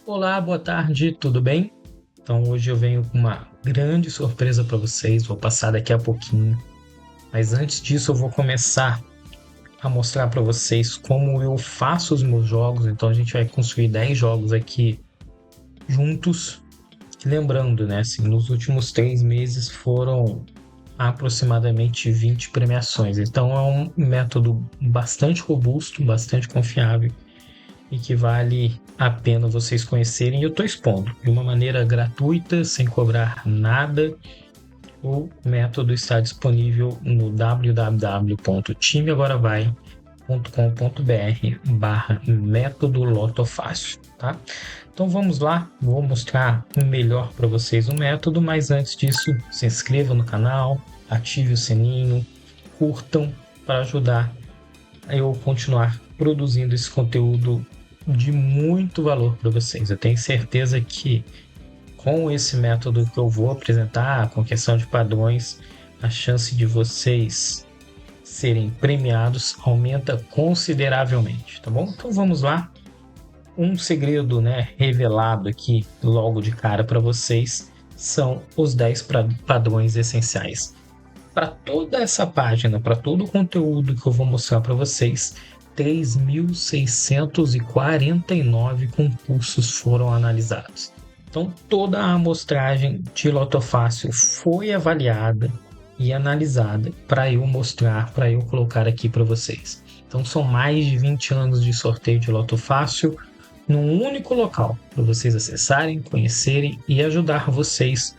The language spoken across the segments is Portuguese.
Olá, boa tarde, tudo bem? Então hoje eu venho com uma grande surpresa para vocês, vou passar daqui a pouquinho. Mas antes disso eu vou começar a mostrar para vocês como eu faço os meus jogos. Então a gente vai construir 10 jogos aqui juntos. E lembrando, né, assim, nos últimos 3 meses foram aproximadamente 20 premiações. Então é um método bastante robusto, bastante confiável e que vale a pena vocês conhecerem. Eu estou expondo de uma maneira gratuita, sem cobrar nada. O método está disponível no www.timeagoravai.com.br/método Lotofácil, tá? Então vamos lá, vou mostrar melhor para vocês o método, mas antes disso, se inscrevam no canal, ative o sininho, curtam para ajudar a eu continuar produzindo esse conteúdo de muito valor para vocês. Eu tenho certeza que com esse método que eu vou apresentar, com questão de padrões, a chance de vocês serem premiados aumenta consideravelmente, tá bom? Então vamos lá. Um segredo, né, revelado aqui logo de cara para vocês são os 10 padrões essenciais. Para toda essa página, para todo o conteúdo que eu vou mostrar para vocês, 3.649 concursos foram analisados. Então, toda a amostragem de Lotofácil foi avaliada e analisada para eu mostrar, para eu colocar aqui para vocês. Então, são mais de 20 anos de sorteio de Lotofácil num único local, para vocês acessarem, conhecerem e ajudar vocês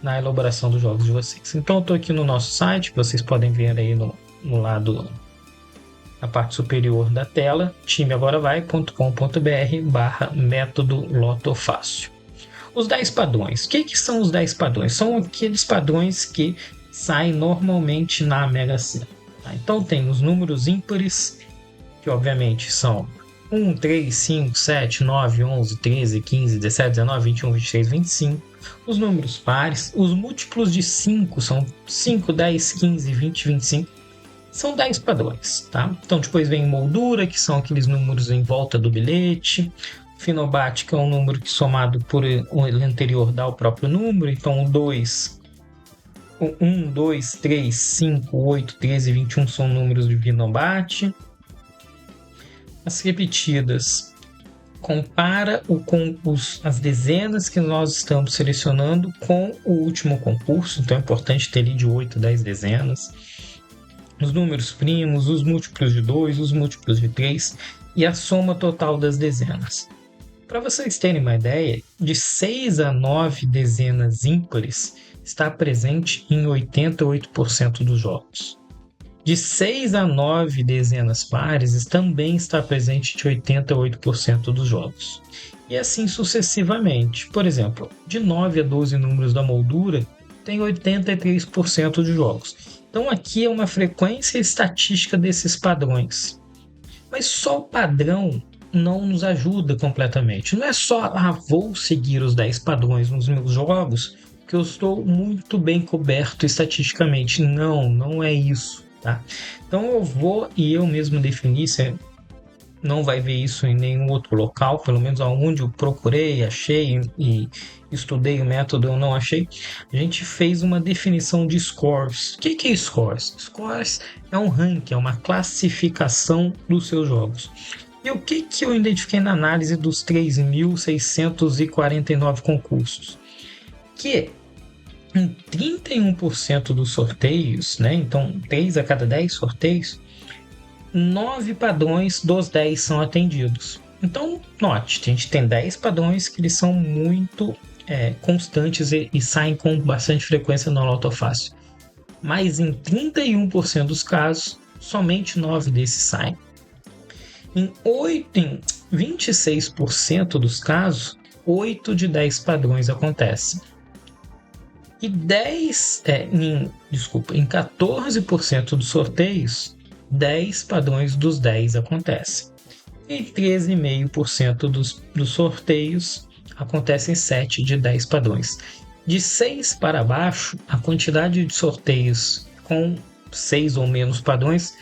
na elaboração dos jogos de vocês. Então, eu estou aqui no nosso site, vocês podem ver aí no lado, na parte superior da tela, timeagoravai.com.br/método Lotofácil. Os 10 padrões. O que são os 10 padrões? São aqueles padrões que saem normalmente na Mega Sena. Tá? Então, tem os números ímpares, que obviamente são 1, 3, 5, 7, 9, 11, 13, 15, 17, 19, 21, 23, 25. Os números pares, os múltiplos de 5 são 5, 10, 15, 20, 25. São 10 padrões, tá? Então depois vem moldura, que são aqueles números em volta do bilhete. Finobate, que é um número que somado por o anterior dá o próprio número. Então o 2, 1, 2, 3, 5, 8, 13 e 21 são números de Finobate. As repetidas compara as dezenas que nós estamos selecionando com o último concurso, então é importante ter ali de 8 a 10 dezenas. Os números primos, os múltiplos de 2, os múltiplos de 3 e a soma total das dezenas. Para vocês terem uma ideia, de 6 a 9 dezenas ímpares está presente em 88% dos jogos. De 6 a 9 dezenas pares também está presente de 88% dos jogos. E assim sucessivamente. Por exemplo, de 9 a 12 números da moldura, tem 83% de jogos. Então aqui é uma frequência estatística desses padrões. Mas só o padrão não nos ajuda completamente. Não é só, vou seguir os 10 padrões nos meus jogos, que eu estou muito bem coberto estatisticamente. Não é isso. Tá? Então eu mesmo defini, você não vai ver isso em nenhum outro local, pelo menos aonde eu procurei, achei e estudei o método, eu não achei. A gente fez uma definição de scores. O que é scores? Scores é um ranking, é uma classificação dos seus jogos. E o que eu identifiquei na análise dos 3.649 concursos? Que em 31% dos sorteios, né? Então 3 a cada 10 sorteios, 9 padrões dos 10 são atendidos. Então, note, a gente tem 10 padrões que eles são muito constantes e saem com bastante frequência no Lotofácil. Mas em 31% dos casos, somente 9 desses saem. Em 26% dos casos, 8 de 10 padrões acontecem. E em 14% dos sorteios, 10 padrões dos 10 acontecem. E 13,5% dos sorteios acontecem 7 de 10 padrões. De 6 para baixo, a quantidade de sorteios com 6 ou menos padrões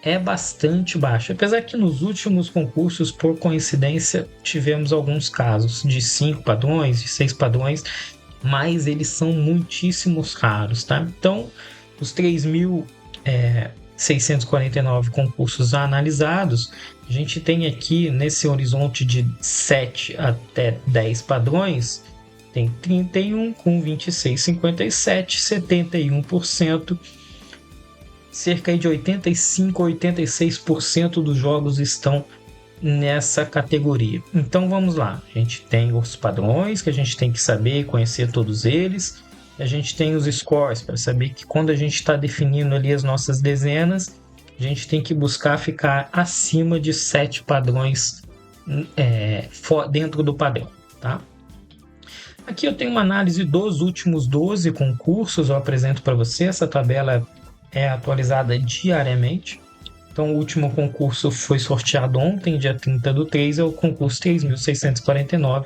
é bastante baixo. Apesar que nos últimos concursos, por coincidência, tivemos alguns casos de 5 padrões, de 6 padrões, mas eles são muitíssimos raros, tá? Então, os 3.649 concursos analisados, a gente tem aqui nesse horizonte de 7 até 10 padrões, tem 31 com 26,57, 71%. Cerca de 85 a 86% dos jogos estão nessa categoria. Então vamos lá, a gente tem os padrões que a gente tem que saber e conhecer todos eles. A gente tem os scores para saber que quando a gente está definindo ali as nossas dezenas, a gente tem que buscar ficar acima de 7 padrões dentro do padrão, tá? Aqui eu tenho uma análise dos últimos 12 concursos, eu apresento para você. Essa tabela é atualizada diariamente. Então, o último concurso foi sorteado ontem, dia 30/3, é o concurso 3.649.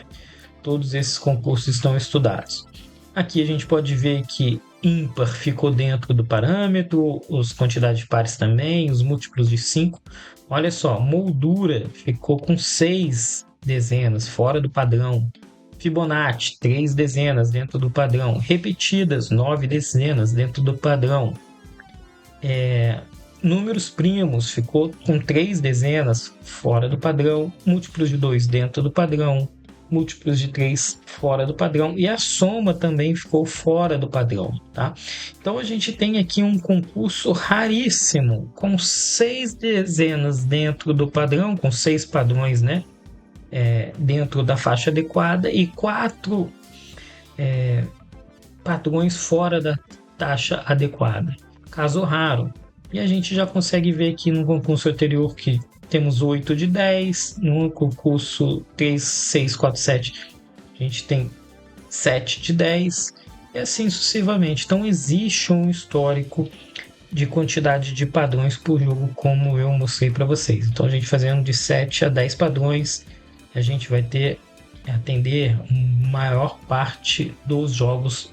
Todos esses concursos estão estudados. Aqui a gente pode ver que ímpar ficou dentro do parâmetro, as quantidades de pares também, os múltiplos de 5. Olha só, moldura ficou com 6 dezenas, fora do padrão. Fibonacci, 3 dezenas dentro do padrão. Repetidas, 9 dezenas dentro do padrão. Números primos ficou com 3 dezenas fora do padrão, múltiplos de 2 dentro do padrão, múltiplos de 3 fora do padrão, e a soma também ficou fora do padrão, tá? Então a gente tem aqui um concurso raríssimo, com 6 dezenas dentro do padrão, com 6 padrões, né? Dentro da faixa adequada, e 4 padrões fora da taxa adequada. Caso raro. E a gente já consegue ver aqui no concurso anterior que temos 8 de 10, no concurso 3, 6, 4, 7 a gente tem 7 de 10 e assim sucessivamente. Então existe um histórico de quantidade de padrões por jogo, como eu mostrei para vocês. Então a gente fazendo de 7 a 10 padrões, a gente vai atender a maior parte dos jogos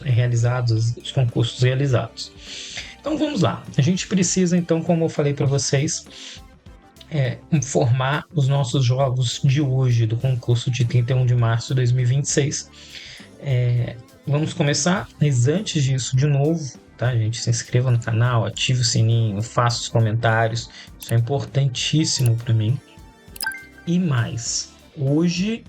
realizados, os concursos realizados. Então vamos lá, a gente precisa então, como eu falei para vocês, informar os nossos jogos de hoje, do concurso de 31 de março de 2026. Vamos começar, mas antes disso, de novo, tá, gente? Se inscreva no canal, ative o sininho, faça os comentários, isso é importantíssimo para mim. E mais, hoje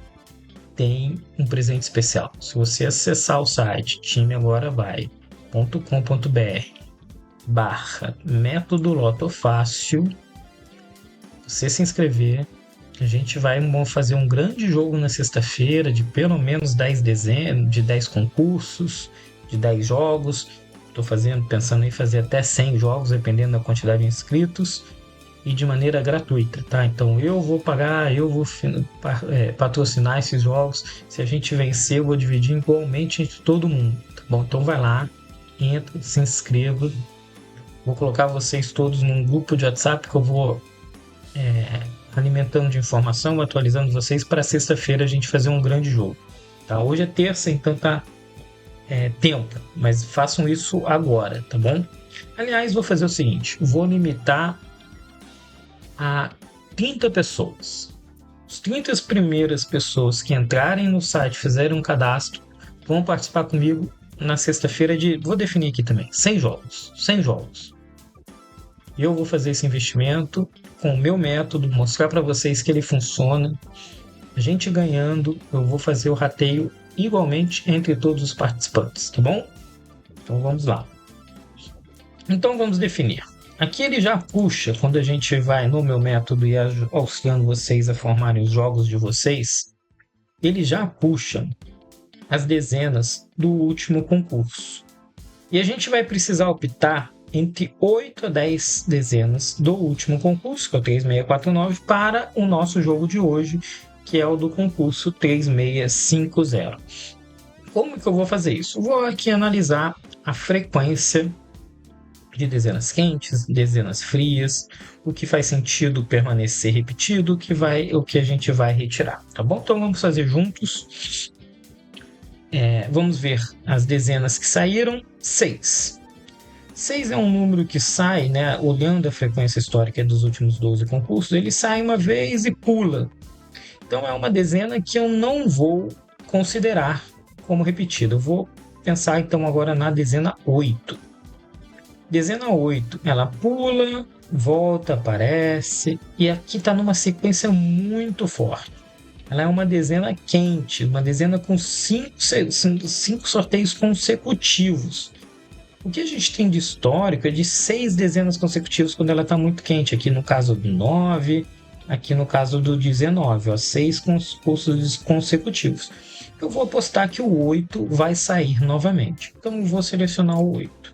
tem um presente especial. Se você acessar o site timeagora.com.br/método Loto Fácil, você se inscrever, a gente vai fazer um grande jogo na sexta-feira de pelo menos 10 dezenas, de 10 concursos, de 10 jogos. Estou pensando em fazer até 100 jogos, dependendo da quantidade de inscritos, e de maneira gratuita, tá? Então eu vou pagar, eu vou patrocinar esses jogos. Se a gente vencer, eu vou dividir igualmente entre todo mundo, tá bom? Então vai lá, entra, se inscreva. Vou colocar vocês todos num grupo de WhatsApp que eu vou alimentando de informação, atualizando vocês para sexta-feira a gente fazer um grande jogo, tá? Hoje é terça, então tá tempo, mas façam isso agora, tá bom? Aliás, vou fazer o seguinte, vou limitar a 30 pessoas. As 30 primeiras pessoas que entrarem no site, fizerem um cadastro, vão participar comigo na sexta-feira vou definir aqui também, 100 jogos. 100 jogos. E eu vou fazer esse investimento com o meu método, mostrar para vocês que ele funciona. A gente ganhando, eu vou fazer o rateio igualmente entre todos os participantes, tá bom? Então vamos lá. Então vamos definir. Aqui ele já puxa, quando a gente vai no meu método e auxiliando vocês a formarem os jogos de vocês, ele já puxa as dezenas do último concurso. E a gente vai precisar optar entre 8 a 10 dezenas do último concurso, que é o 3649, para o nosso jogo de hoje, que é o do concurso 3650. Como que eu vou fazer isso? Eu vou aqui analisar a frequência de dezenas quentes, dezenas frias, o que faz sentido permanecer repetido, o que a gente vai retirar, tá bom? Então vamos fazer juntos. Vamos ver as dezenas que saíram. 6. 6 é um número que sai, né, olhando a frequência histórica dos últimos 12 concursos, ele sai uma vez e pula. Então é uma dezena que eu não vou considerar como repetida. Eu vou pensar então agora na dezena 8. Dezena 8, ela pula, volta, aparece, e aqui está numa sequência muito forte. Ela é uma dezena quente, uma dezena com 5 sorteios consecutivos. O que a gente tem de histórico é de 6 dezenas consecutivas quando ela está muito quente. Aqui no caso do 9, aqui no caso do 19, 6 concursos consecutivos. Eu vou apostar que o 8 vai sair novamente. Então eu vou selecionar o 8.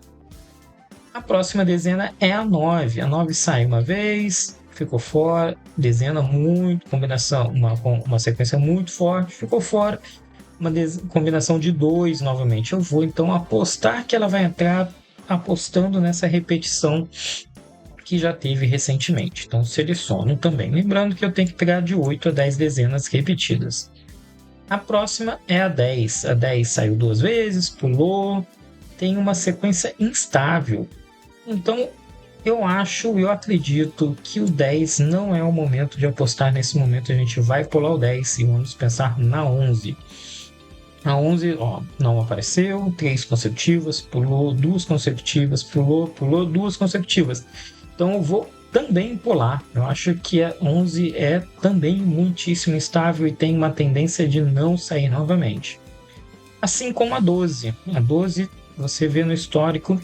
A próxima dezena é a 9. A 9 sai uma vez, ficou fora. Dezena muito, combinação, uma sequência muito forte, ficou fora. Uma combinação de 2 novamente. Eu vou então apostar que ela vai entrar apostando nessa repetição que já teve recentemente. Então seleciono também. Lembrando que eu tenho que pegar de 8 a 10 dezenas repetidas. A próxima é a 10. A 10 saiu 2 vezes, pulou, tem uma sequência instável. Então, eu acredito que o 10 não é o momento de apostar nesse momento. A gente vai pular o 10 e vamos pensar na 11. A 11, não apareceu, 3 consecutivas, pulou 2 consecutivas, pulou 2 consecutivas. Então, eu vou também pular. Eu acho que a 11 é também muitíssimo instável e tem uma tendência de não sair novamente. Assim como a 12. A 12, você vê no histórico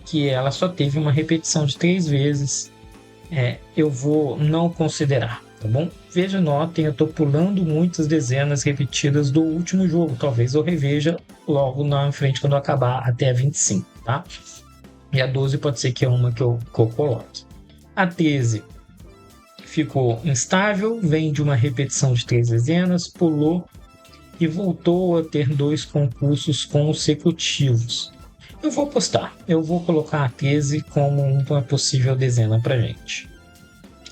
que ela só teve uma repetição de 3 vezes. Eu vou não considerar, tá bom? Veja, notem, eu estou pulando muitas dezenas repetidas do último jogo. Talvez eu reveja logo na frente quando eu acabar até a 25, tá? E a 12 pode ser que é uma que eu coloque. A 13 ficou instável, vem de uma repetição de 3 dezenas, pulou e voltou a ter 2 concursos consecutivos. Eu vou apostar, eu vou colocar a 13 como uma possível dezena para gente.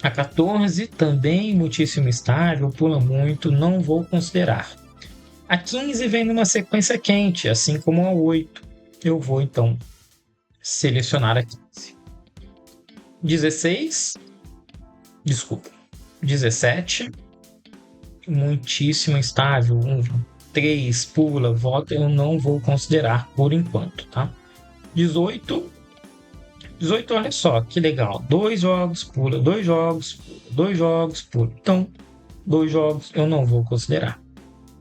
A 14 também muitíssimo estável, pula muito, não vou considerar. A 15 vem numa sequência quente, assim como a 8. Eu vou então selecionar a 15. 17, muitíssimo estável, 3, pula, volta, eu não vou considerar por enquanto, tá? 18, olha só, que legal. 2 jogos, pula, 2 jogos, pula, 2 jogos, pula. Então, 2 jogos eu não vou considerar.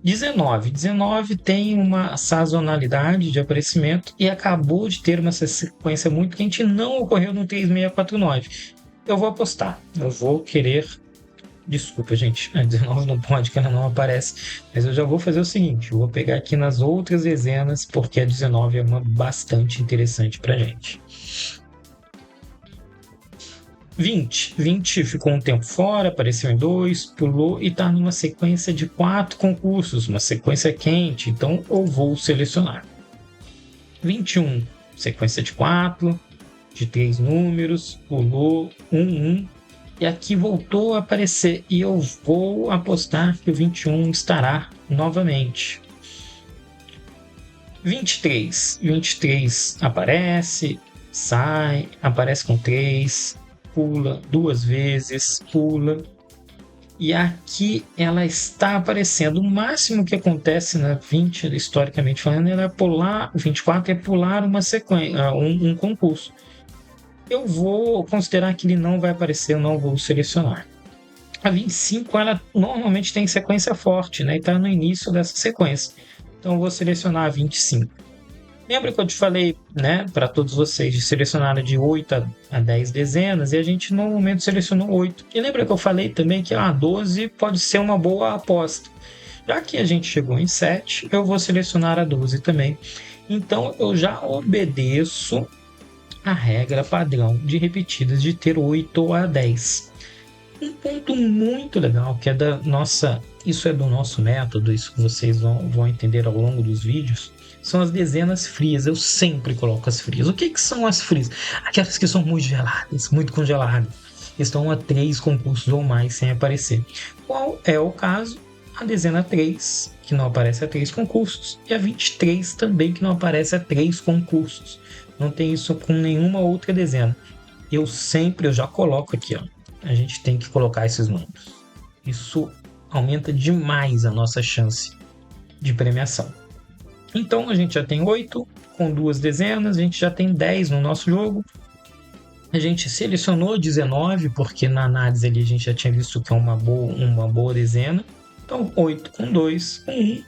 19 tem uma sazonalidade de aparecimento e acabou de ter uma sequência muito quente e não ocorreu no 3649. Eu vou apostar, eu vou querer... Desculpa, gente, a 19 não pode, que ela não aparece. Mas eu já vou fazer o seguinte, eu vou pegar aqui nas outras dezenas, porque a 19 é uma bastante interessante pra gente. 20 ficou um tempo fora, apareceu em 2, pulou e está numa sequência de 4 concursos, uma sequência quente, então eu vou selecionar. 21, sequência de 4, de 3 números, pulou 1, e aqui voltou a aparecer, e eu vou apostar que o 21 estará novamente. 23 aparece, sai, aparece com 3, pula 2 vezes, pula, e aqui ela está aparecendo. O máximo que acontece na 20, historicamente falando, é pular, 24 é pular uma sequência, um concurso. Eu vou considerar que ele não vai aparecer, eu não vou selecionar. A 25, ela normalmente tem sequência forte, né? E está no início dessa sequência. Então eu vou selecionar a 25. Lembra que eu te falei, né, para todos vocês, de selecionar de 8 a 10 dezenas, e a gente no momento selecionou 8. E lembra que eu falei também que a 12 pode ser uma boa aposta. Já que a gente chegou em 7, eu vou selecionar a 12 também. Então eu já obedeço a regra padrão de repetidas de ter 8 a 10. Um ponto muito legal que é isso é do nosso método, isso que vocês vão entender ao longo dos vídeos, são as dezenas frias. Eu sempre coloco as frias. O que são as frias? Aquelas que são muito geladas, muito congeladas. Estão a 3 concursos ou mais sem aparecer. Qual é o caso? A dezena 3, que não aparece a 3 concursos, e a 23 também, que não aparece a 3 concursos. Não tem isso com nenhuma outra dezena. Eu já coloco aqui, ó. A gente tem que colocar esses números. Isso aumenta demais a nossa chance de premiação. Então a gente já tem 8 com 2 dezenas, a gente já tem 10 no nosso jogo. A gente selecionou 19, porque na análise ali a gente já tinha visto que é uma boa dezena. Então 8 com 2, com 1,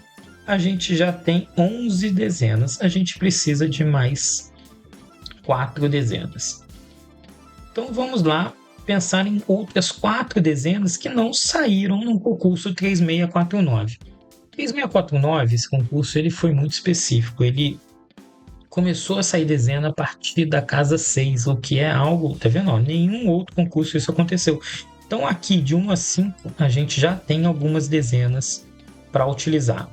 a gente já tem 11 dezenas. A gente precisa de mais 4 dezenas. Então vamos lá pensar em outras 4 dezenas que não saíram no concurso 3649. 3649, esse concurso, ele foi muito específico. Ele começou a sair dezena a partir da casa 6, o que é algo, tá vendo? Nenhum outro concurso isso aconteceu. Então aqui de 1 a 5 a gente já tem algumas dezenas para utilizar.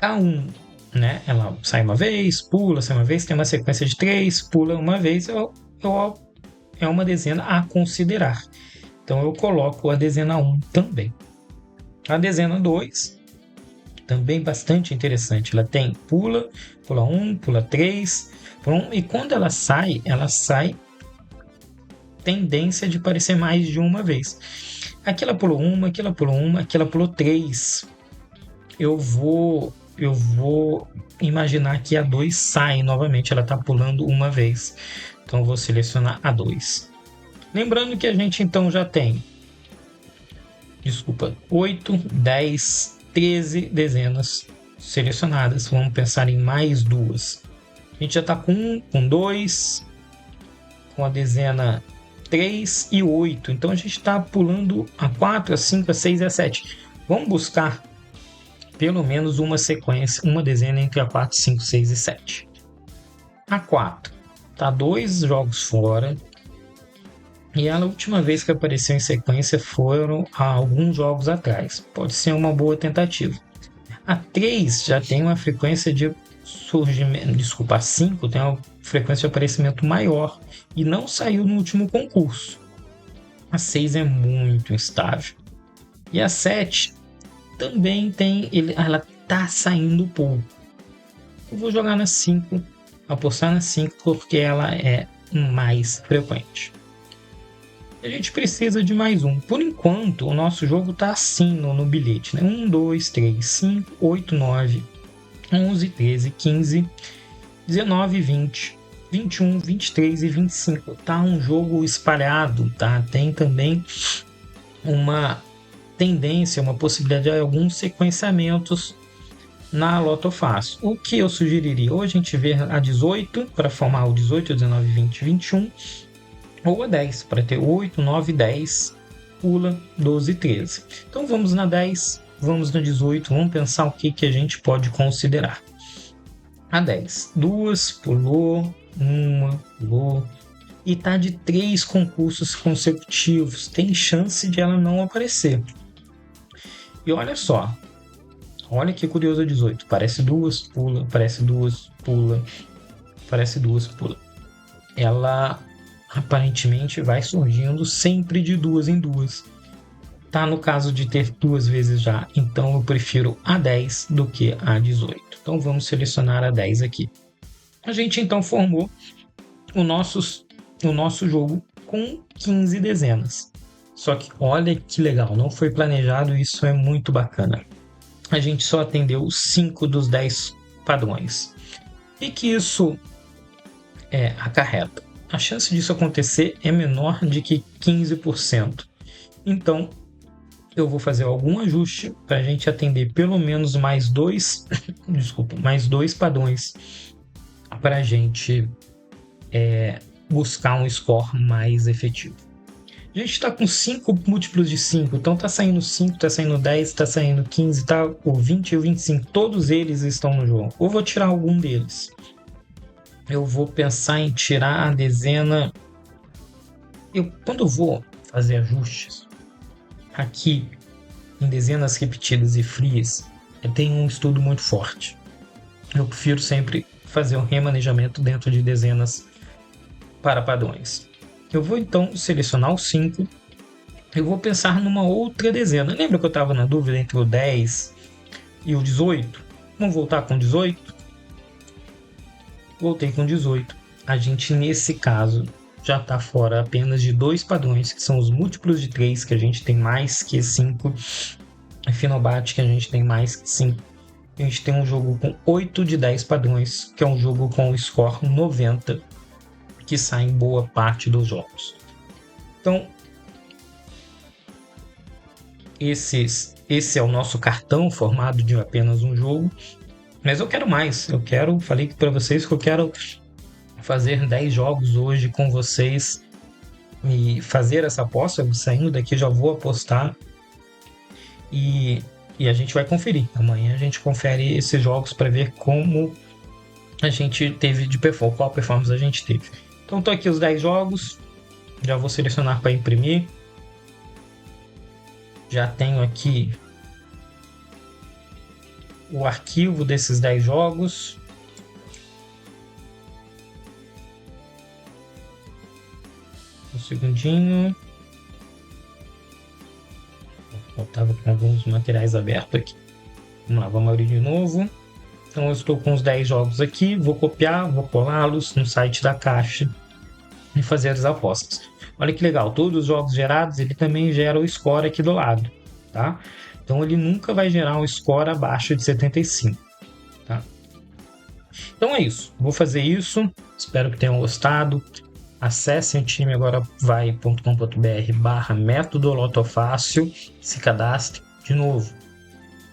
A 1, né? Ela sai uma vez, pula, sai uma vez, tem uma sequência de 3, pula uma vez, é uma dezena a considerar. Então eu coloco a dezena 1 também. A dezena 2, também bastante interessante. Ela tem pula 1, pula 3, e quando ela sai tendência de aparecer mais de uma vez. Aqui ela pulou 1, aqui ela pulou 1, aqui ela pulou 3. Eu vou imaginar que a 2 sai novamente, ela está pulando uma vez. Então eu vou selecionar a 2. Lembrando que a gente então já tem 8, 10, 13 dezenas selecionadas. Vamos pensar em mais 2. A gente já está com 1, com 2, com a dezena 3 e 8. Então a gente está pulando a 4, a 5, a 6 e a 7. Vamos buscar pelo menos uma sequência, uma dezena entre a 4, 5, 6 e 7. A 4 está 2 jogos fora. E a última vez que apareceu em sequência foram há alguns jogos atrás. Pode ser uma boa tentativa. A 3 já tem uma frequência de surgimento. A 5 tem uma frequência de aparecimento maior e não saiu no último concurso. A 6 é muito instável. E a 7 também ela tá saindo pouco. Eu vou jogar na 5, apostar na 5 porque ela é mais frequente. A gente precisa de mais um. Por enquanto, o nosso jogo está assim no bilhete, né? 1, 2, 3, 5, 8, 9, 11, 13, 15, 19, 20, 21, 23 e 25. Tá um jogo espalhado, tá? Tem também uma tendência, uma possibilidade de alguns sequenciamentos na Loto Fácil. O que eu sugeriria? Ou a gente vê a 18 para formar o 18, 19, 20, 21, ou a 10 para ter 8, 9, 10, pula 12 e 13. Então vamos na 10, vamos na 18, vamos pensar o que a gente pode considerar. A 10, 2, pulou, 1, pulou, e tá de 3 concursos consecutivos, tem chance de ela não aparecer. E olha só, olha que curioso a 18, parece 2, pula, parece 2, pula, parece 2, pula. Ela aparentemente vai surgindo sempre de 2 em 2. Tá no caso de ter 2 vezes já, então eu prefiro a 10 do que a 18. Então vamos selecionar a 10 aqui. A gente então formou o nosso jogo com 15 dezenas. Só que olha que legal, não foi planejado, isso é muito bacana. A gente só atendeu 5 dos 10 padrões. E que isso acarreta? A chance disso acontecer é menor de que 15%. Então, eu vou fazer algum ajuste para a gente atender pelo menos mais 2 padrões para a gente buscar um score mais efetivo. A gente está com 5 múltiplos de 5, então está saindo 5, está saindo 10, está saindo 15, tá, o 20 e o 25, todos eles estão no jogo. Ou vou tirar algum deles. Eu vou pensar em tirar a dezena. Quando eu vou fazer ajustes aqui em dezenas repetidas e frias, eu tenho um estudo muito forte. Eu prefiro sempre fazer um remanejamento dentro de dezenas para padrões. Eu vou então selecionar o 5. Eu vou pensar numa outra dezena. Lembra que eu estava na dúvida entre o 10 e o 18? Vamos voltar com 18? Voltei com 18. a gente, nesse caso, já está fora apenas de 2 padrões, que são os múltiplos de 3, que a gente tem mais que 5, e Finobat, que a gente tem mais que 5. A gente tem um jogo com 8 de 10 padrões, que é um jogo com o score 90, que sai em boa parte dos jogos. Então, esse é o nosso cartão formado de apenas um jogo. Mas eu quero mais. Falei para vocês que eu quero fazer 10 jogos hoje com vocês e fazer essa aposta. Saindo daqui já vou apostar e a gente vai conferir. Amanhã a gente confere esses jogos para ver como a gente teve de performance, qual performance a gente teve. Então tô aqui os 10 jogos, já vou selecionar para imprimir. Já tenho aqui o arquivo desses 10 jogos. Um segundinho. Eu estava com alguns materiais abertos aqui. Vamos lá, vamos abrir de novo. Então eu estou com os 10 jogos aqui. Vou copiar, vou colá-los no site da Caixa e fazer as apostas. Olha que legal, todos os jogos gerados, ele também gera o score aqui do lado, tá? Então ele nunca vai gerar um score abaixo de 75, tá? Então é isso, vou fazer isso, espero que tenham gostado. Acessem timeagora.com.br/método Lotofácil, se cadastre de novo.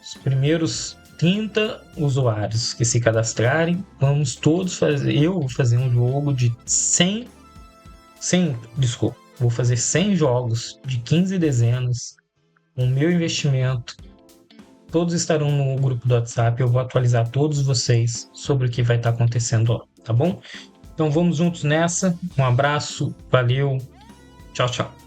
Os primeiros 30 usuários que se cadastrarem, vamos todos fazer, eu vou fazer um jogo de vou fazer 100 jogos de 15 dezenas, o meu investimento, todos estarão no grupo do WhatsApp, eu vou atualizar todos vocês sobre o que vai estar acontecendo lá, tá bom? Então vamos juntos nessa, um abraço, valeu, tchau, tchau.